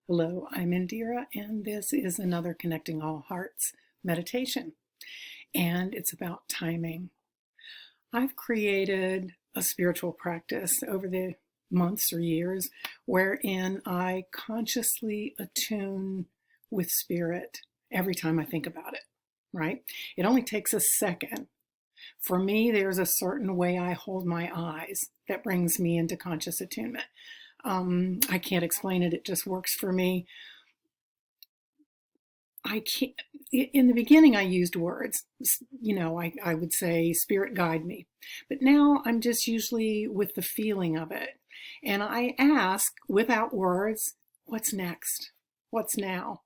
Hello, I'm Indira, and this is another Connecting All Hearts meditation, and it's about timing. I've created a spiritual practice over the months or years wherein I consciously attune with spirit every time I think about it, right? It only takes a second. For me, there's a certain way I hold my eyes that brings me into conscious attunement. I can't explain it. It just works for me. I can't, in the beginning, I used words. I would say, Spirit, guide me. But now I'm just usually with the feeling of it. And I ask without words, what's next? What's now?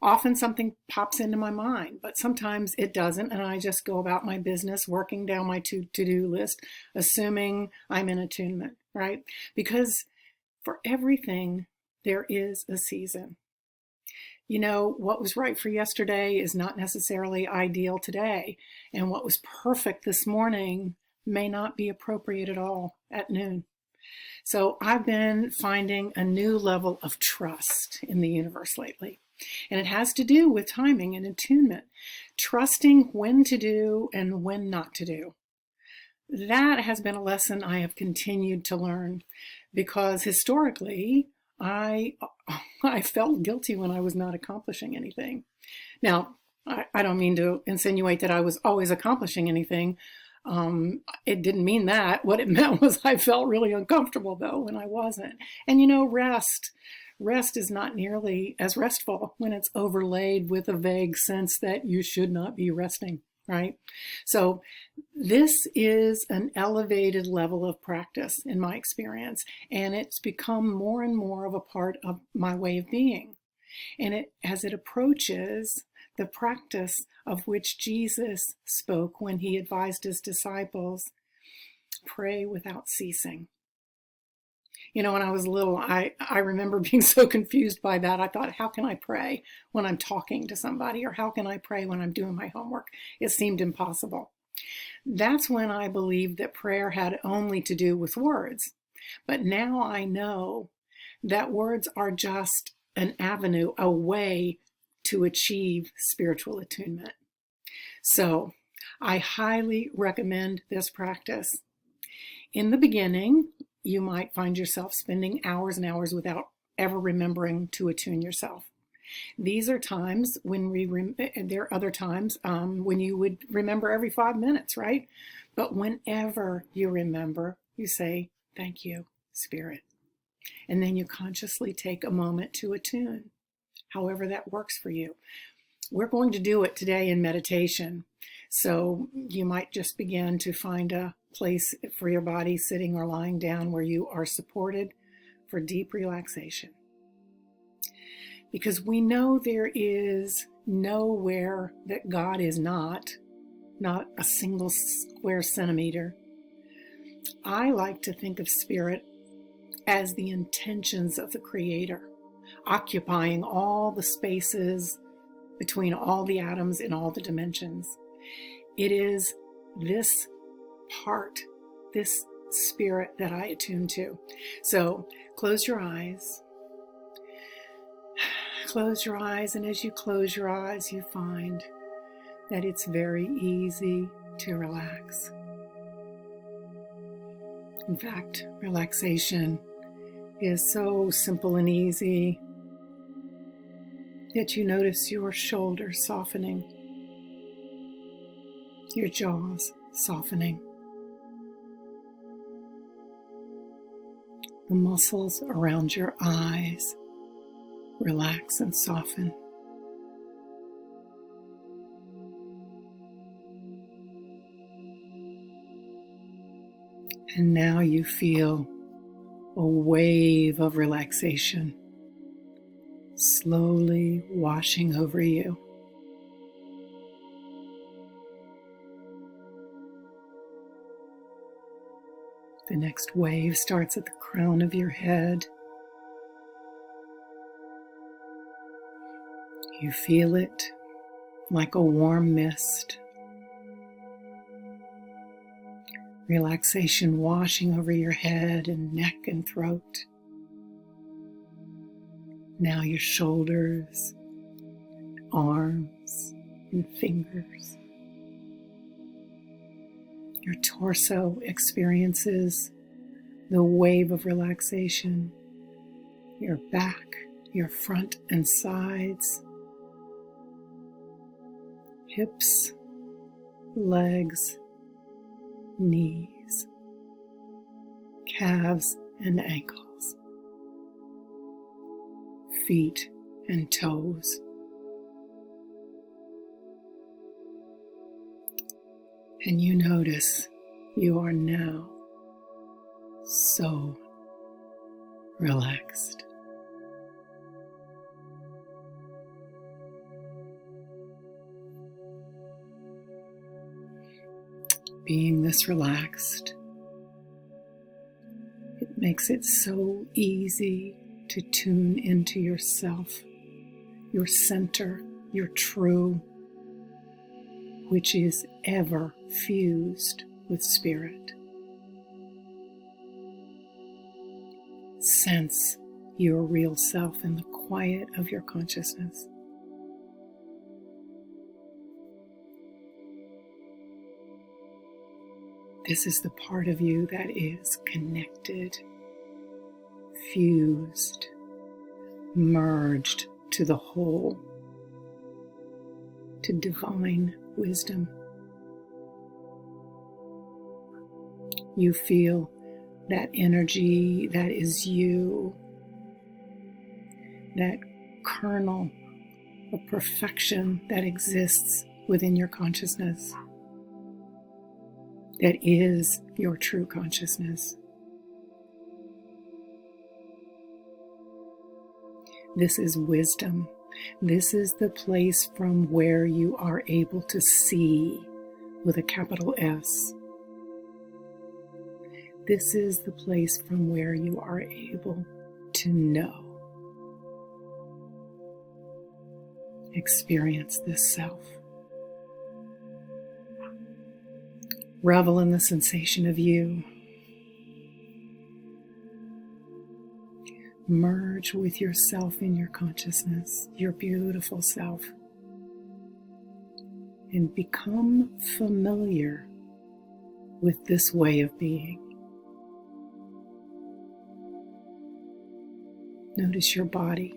Often something pops into my mind, but sometimes it doesn't. And I just go about my business, working down my to-do list, assuming I'm in attunement, right? Because for everything, there is a season. What was right for yesterday is not necessarily ideal today. And what was perfect this morning may not be appropriate at all at noon. So I've been finding a new level of trust in the universe lately. And it has to do with timing and attunement, trusting when to do and when not to do. That has been a lesson I have continued to learn because historically I felt guilty when I was not accomplishing anything. Now, I don't mean to insinuate that I was always accomplishing anything. It didn't mean that. What it meant was I felt really uncomfortable though when I wasn't. And rest is not nearly as restful when it's overlaid with a vague sense that you should not be resting, right? So this is an elevated level of practice in my experience, and it's become more and more of a part of my way of being. And as it approaches the practice of which Jesus spoke when he advised his disciples, pray without ceasing. When I was little, I remember being so confused by that. I thought, how can I pray when I'm talking to somebody? Or how can I pray when I'm doing my homework? It seemed impossible. That's when I believed that prayer had only to do with words. But now I know that words are just an avenue, a way to achieve spiritual attunement. So I highly recommend this practice. In the beginning, you might find yourself spending hours and hours without ever remembering to attune yourself. These are times when there are other times when you would remember every 5 minutes, right? But whenever you remember, you say, thank you, Spirit. And then you consciously take a moment to attune, however that works for you. We're going to do it today in meditation. So you might just begin to find a place for your body sitting or lying down where you are supported for deep relaxation. Because we know there is nowhere that God is not a single square centimeter. I like to think of spirit as the intentions of the Creator, occupying all the spaces between all the atoms in all the dimensions. It is this part, this spirit that I attune to. So close your eyes. Close your eyes, and as you close your eyes, you find that it's very easy to relax. In fact, relaxation is so simple and easy that you notice your shoulders softening, your jaws softening, the muscles around your eyes relax and soften. And now you feel a wave of relaxation slowly washing over you. The next wave starts at the crown of your head. You feel it like a warm mist. Relaxation washing over your head and neck and throat. Now your shoulders, arms, and fingers. Your torso experiences the wave of relaxation. Your back, your front and sides, hips, legs, knees, calves and ankles, feet and toes. And you notice you are now so relaxed. Being this relaxed, it makes it so easy to tune into yourself, your center, your true, which is ever fused with spirit. Sense your real self in the quiet of your consciousness. This is the part of you that is connected, fused, merged to the whole, to divine wisdom. You feel that energy that is you, that kernel of perfection that exists within your consciousness, that is your true consciousness. This is wisdom. This is the place from where you are able to see with a capital S. This is the place from where you are able to know. Experience this self. Revel in the sensation of you. Merge with yourself in your consciousness, your beautiful self, and become familiar with this way of being. Notice your body.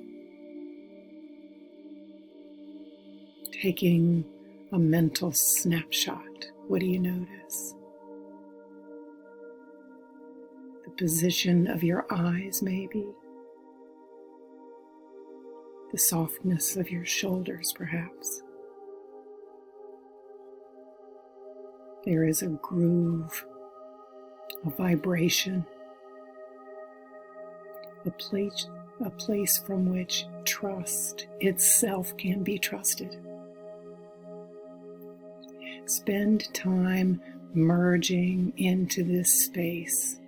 Taking a mental snapshot. What do you notice? The position of your eyes, maybe. The softness of your shoulders, perhaps. There is a groove, a vibration, a place from which trust itself can be trusted. Spend time merging into this space.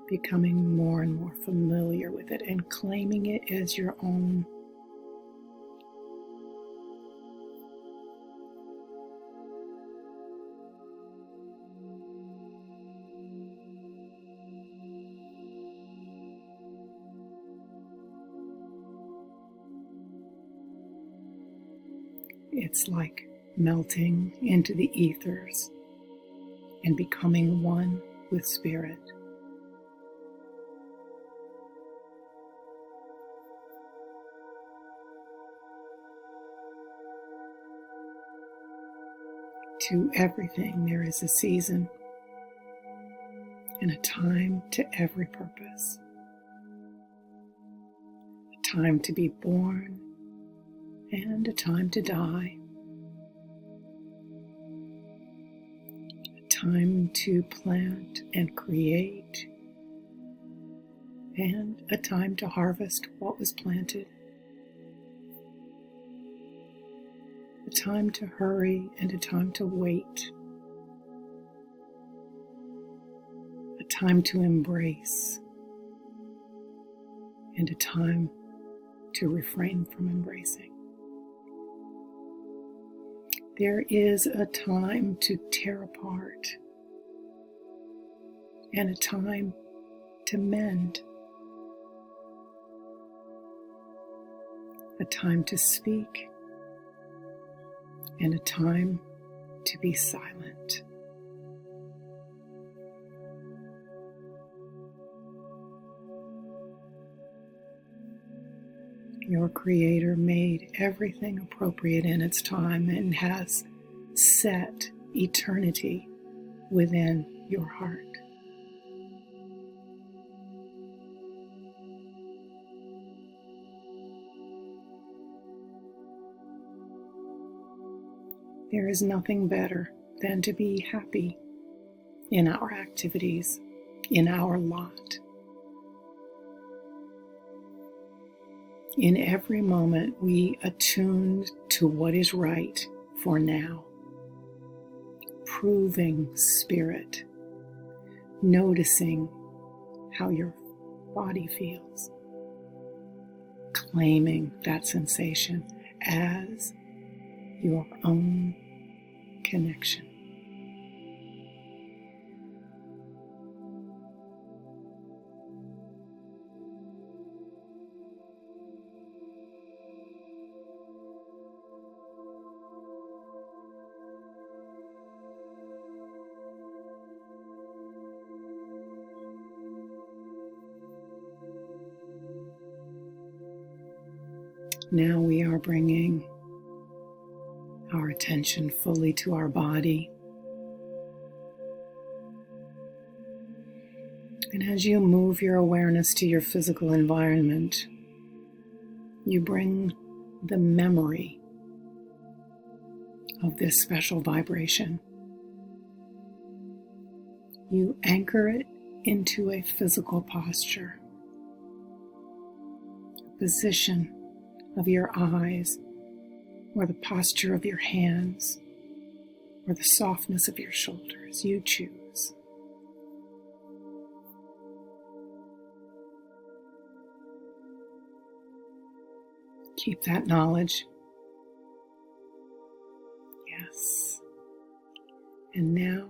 Becoming more and more familiar with it and claiming it as your own. It's like melting into the ethers and becoming one with spirit. To everything there is a season and a time to every purpose. A time to be born and a time to die. A time to plant and create and a time to harvest what was planted. A time to hurry and a time to wait. A time to embrace and a time to refrain from embracing. There is a time to tear apart and a time to mend, a time to speak, and a time to be silent. Your Creator made everything appropriate in its time and has set eternity within your heart. There is nothing better than to be happy in our activities, in our lot. In every moment, we attune to what is right for now. Proving spirit, noticing how your body feels, claiming that sensation as your own connection. Now we are bringing our attention fully to our body. And as you move your awareness to your physical environment, you bring the memory of this special vibration. You anchor it into a physical posture, a position of your eyes, or the posture of your hands, or the softness of your shoulders. You choose. Keep that knowledge. Yes. And now,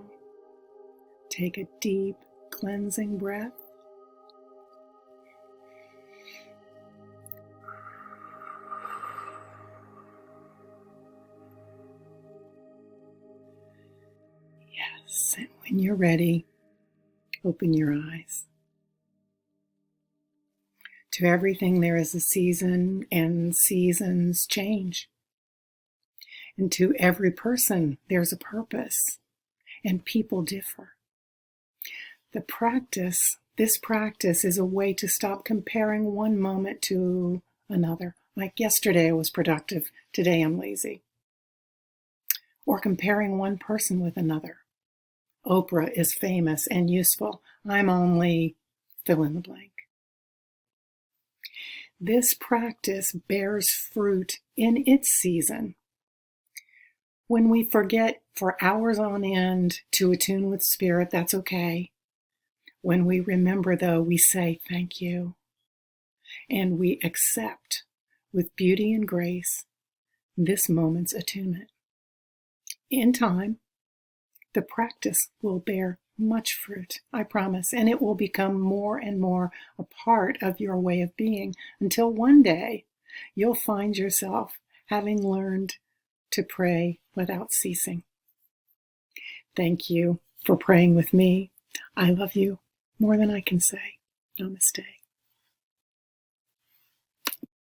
take a deep, cleansing breath. Yes, and when you're ready, open your eyes. To everything there is a season, and seasons change. And to every person there's a purpose, and people differ. This practice is a way to stop comparing one moment to another. Like yesterday I was productive, today I'm lazy. Or comparing one person with another. Oprah is famous and useful. I'm only fill in the blank. This practice bears fruit in its season. When we forget for hours on end to attune with spirit, that's okay. When we remember, though, we say thank you. And we accept with beauty and grace this moment's attunement. In time, the practice will bear much fruit, I promise, and it will become more and more a part of your way of being until one day you'll find yourself having learned to pray without ceasing. Thank you for praying with me. I love you more than I can say. Namaste.